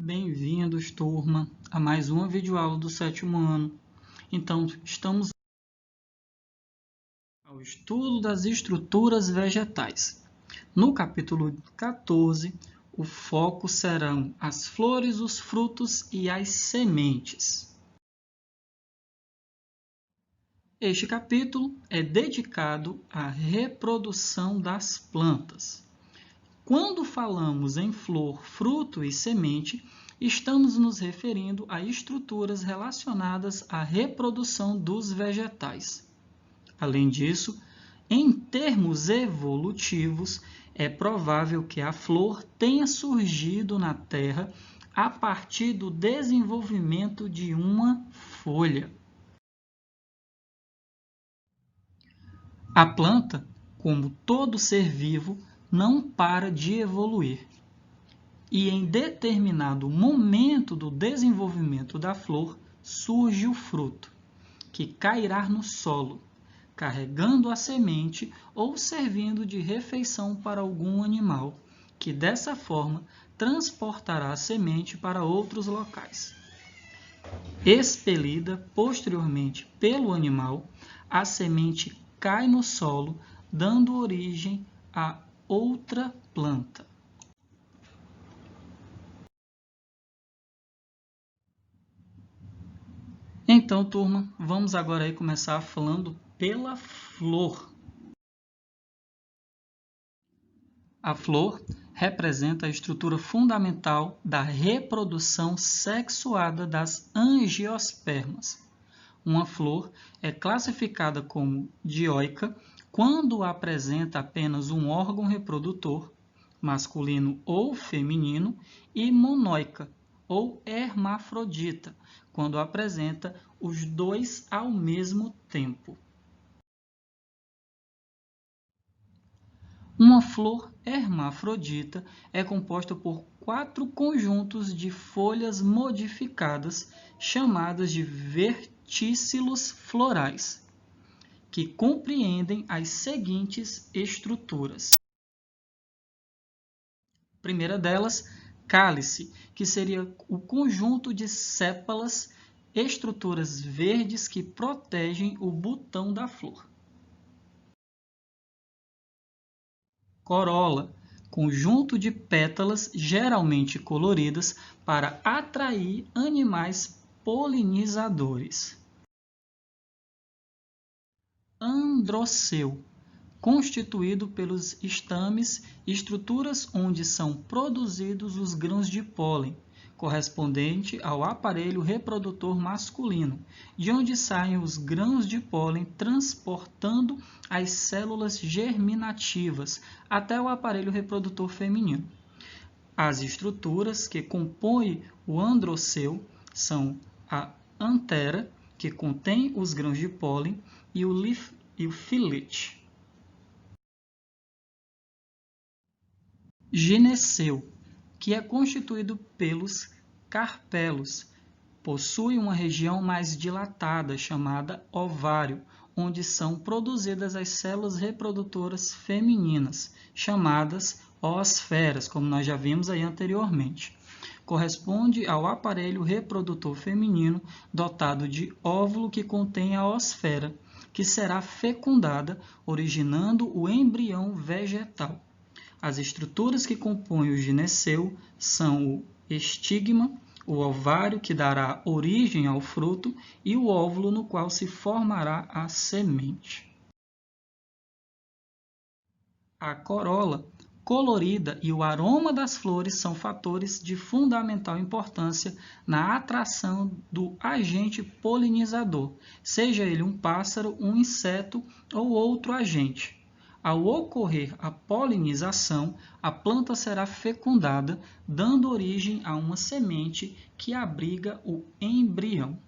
Bem-vindos, turma, a mais uma videoaula do 7º ano. Então, estamos ao estudo das estruturas vegetais. No capítulo 14, o foco serão as flores, os frutos e as sementes. Este capítulo é dedicado à reprodução das plantas. Quando falamos em flor, fruto e semente, estamos nos referindo a estruturas relacionadas à reprodução dos vegetais. Além disso, em termos evolutivos, é provável que a flor tenha surgido na Terra a partir do desenvolvimento de uma folha. A planta, como todo ser vivo, não para de evoluir. E em determinado momento do desenvolvimento da flor, surge o fruto, que cairá no solo, carregando a semente ou servindo de refeição para algum animal, que dessa forma transportará a semente para outros locais. Expelida posteriormente pelo animal, a semente cai no solo, dando origem a outra planta. Então, turma, vamos agora aí começar falando pela flor. A flor representa a estrutura fundamental da reprodução sexuada das angiospermas. Uma flor é classificada como dioica quando apresenta apenas um órgão reprodutor, masculino ou feminino, e monoica, ou hermafrodita, quando apresenta os dois ao mesmo tempo. Uma flor hermafrodita é composta por 4 conjuntos de folhas modificadas, chamadas de vertícilos florais, que compreendem as seguintes estruturas. A primeira delas, cálice, que seria o conjunto de sépalas, estruturas verdes que protegem o botão da flor. Corola, conjunto de pétalas geralmente coloridas para atrair animais polinizadores. Androceu, constituído pelos estames, estruturas onde são produzidos os grãos de pólen, correspondente ao aparelho reprodutor masculino, de onde saem os grãos de pólen transportando as células germinativas até o aparelho reprodutor feminino. As estruturas que compõem o androceu são a antera, que contém os grãos de pólen, e o filete. Gineceu, que é constituído pelos carpelos. Possui uma região mais dilatada, chamada ovário, onde são produzidas as células reprodutoras femininas, chamadas oosferas, como nós já vimos aí anteriormente. Corresponde ao aparelho reprodutor feminino dotado de óvulo que contém a oosfera, que será fecundada, originando o embrião vegetal. As estruturas que compõem o gineceu são o estigma, o ovário, que dará origem ao fruto, e o óvulo, no qual se formará a semente. A corola colorida e o aroma das flores são fatores de fundamental importância na atração do agente polinizador, seja ele um pássaro, um inseto ou outro agente. Ao ocorrer a polinização, a planta será fecundada, dando origem a uma semente que abriga o embrião.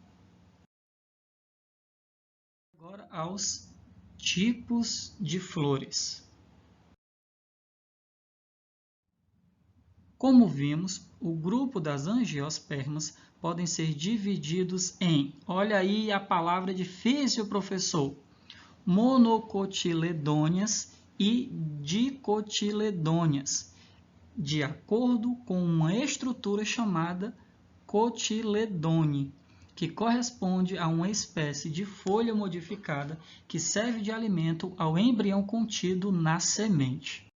Agora aos tipos de flores. Como vimos, o grupo das angiospermas podem ser divididos em, olha aí a palavra difícil, professor, monocotiledôneas e dicotiledôneas. de acordo com uma estrutura chamada cotiledone, que corresponde a uma espécie de folha modificada que serve de alimento ao embrião contido na semente.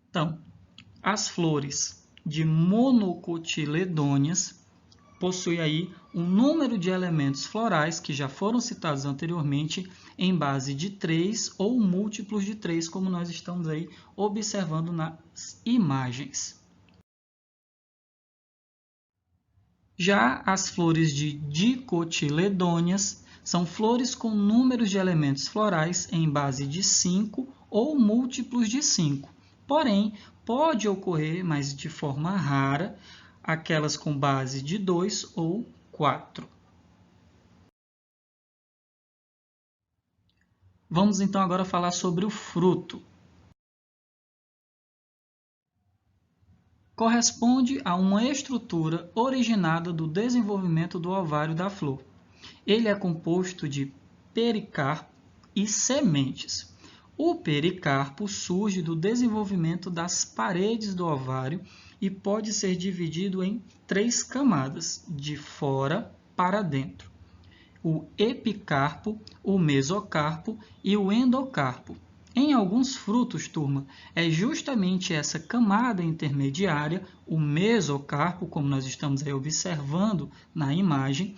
Então, as flores de monocotiledôneas possuem aí um número de elementos florais que já foram citados anteriormente em base de 3 ou múltiplos de 3, como nós estamos aí observando nas imagens. Já as flores de dicotiledôneas são flores com números de elementos florais em base de 5 ou múltiplos de 5. Porém, pode ocorrer, mas de forma rara, aquelas com base de 2 ou 4. Vamos então agora falar sobre o fruto. Corresponde a uma estrutura originada do desenvolvimento do ovário da flor. Ele é composto de pericarpo e sementes. O pericarpo surge do desenvolvimento das paredes do ovário e pode ser dividido em 3 camadas, de fora para dentro: o epicarpo, o mesocarpo e o endocarpo. Em alguns frutos, turma, é justamente essa camada intermediária, o mesocarpo, como nós estamos aí observando na imagem,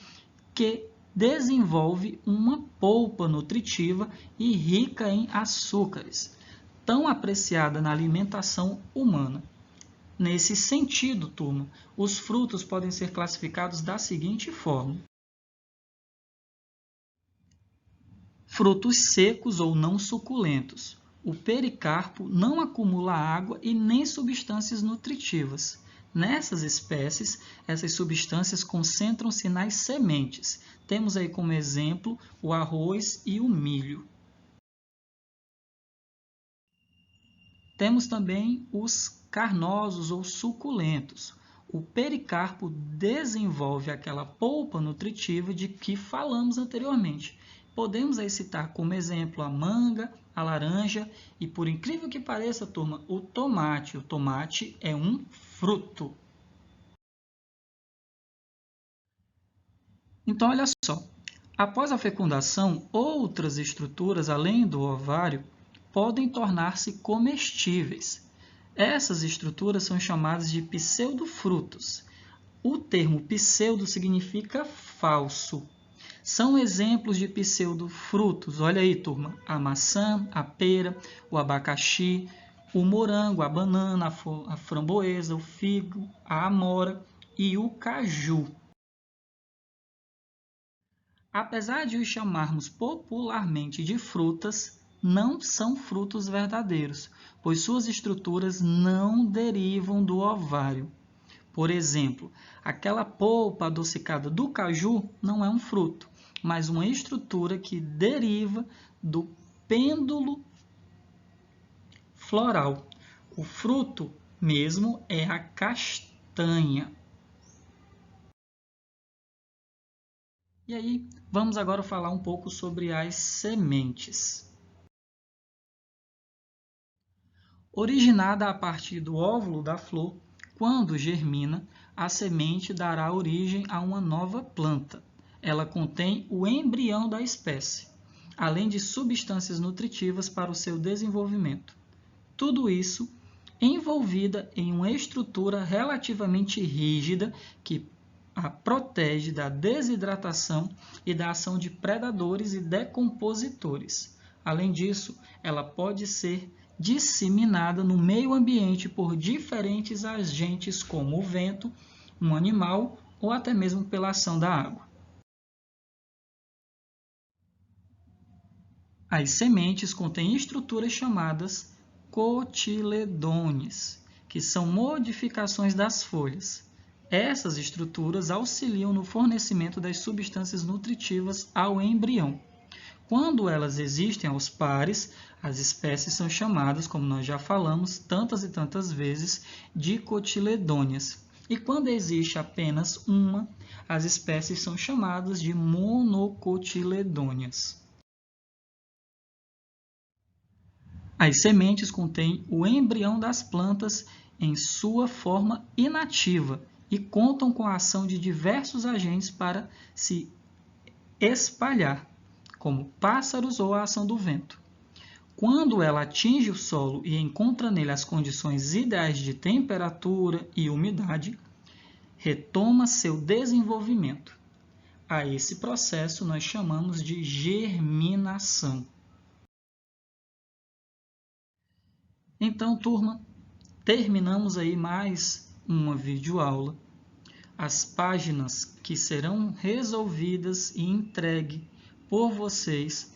que desenvolve uma polpa nutritiva e rica em açúcares, tão apreciada na alimentação humana. Nesse sentido, turma, os frutos podem ser classificados da seguinte forma: frutos secos ou não suculentos. O pericarpo não acumula água e nem substâncias nutritivas. Nessas espécies, essas substâncias concentram-se nas sementes. Temos aí como exemplo o arroz e o milho. Temos também os carnosos ou suculentos. O pericarpo desenvolve aquela polpa nutritiva de que falamos anteriormente. Podemos aí citar como exemplo a manga, a laranja e, por incrível que pareça, turma, o tomate. O tomate é um fruto. Então, olha só. Após a fecundação, outras estruturas além do ovário podem tornar-se comestíveis. Essas estruturas são chamadas de pseudofrutos. O termo pseudo significa falso. São exemplos de pseudofrutos. Olha aí, turma, a maçã, a pera, o abacaxi, o morango, a banana, a framboesa, o figo, a amora e o caju. Apesar de os chamarmos popularmente de frutas, não são frutos verdadeiros, pois suas estruturas não derivam do ovário. Por exemplo, aquela polpa adocicada do caju não é um fruto, mas uma estrutura que deriva do pêndulo floral. O fruto mesmo é a castanha. E aí, vamos agora falar um pouco sobre as sementes. Originada a partir do óvulo da flor, quando germina, a semente dará origem a uma nova planta. Ela contém o embrião da espécie, além de substâncias nutritivas para o seu desenvolvimento. Tudo isso envolvida em uma estrutura relativamente rígida que a protege da desidratação e da ação de predadores e decompositores. Além disso, ela pode ser disseminada no meio ambiente por diferentes agentes como o vento, um animal ou até mesmo pela ação da água. As sementes contêm estruturas chamadas cotiledones, que são modificações das folhas. Essas estruturas auxiliam no fornecimento das substâncias nutritivas ao embrião. Quando elas existem aos pares, as espécies são chamadas, como nós já falamos tantas e tantas vezes, dicotiledôneas. E quando existe apenas uma, as espécies são chamadas de monocotiledôneas. As sementes contêm o embrião das plantas em sua forma inativa e contam com a ação de diversos agentes para se espalhar, como pássaros ou a ação do vento. Quando ela atinge o solo e encontra nele as condições ideais de temperatura e umidade, retoma seu desenvolvimento. A esse processo nós chamamos de germinação. Então, turma, terminamos aí mais uma videoaula. As páginas que serão resolvidas e entregues por vocês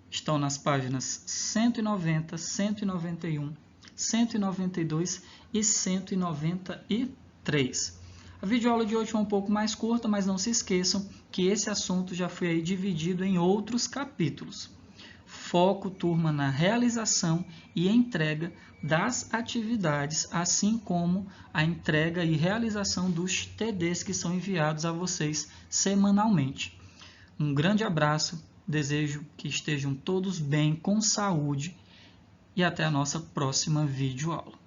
estão nas páginas 190, 191, 192 e 193. A videoaula de hoje foi um pouco mais curta, mas não se esqueçam que esse assunto já foi aí dividido em outros capítulos. Foco, turma, na realização e entrega das atividades, assim como a entrega e realização dos TDs que são enviados a vocês semanalmente. Um grande abraço, desejo que estejam todos bem, com saúde, e até a nossa próxima videoaula.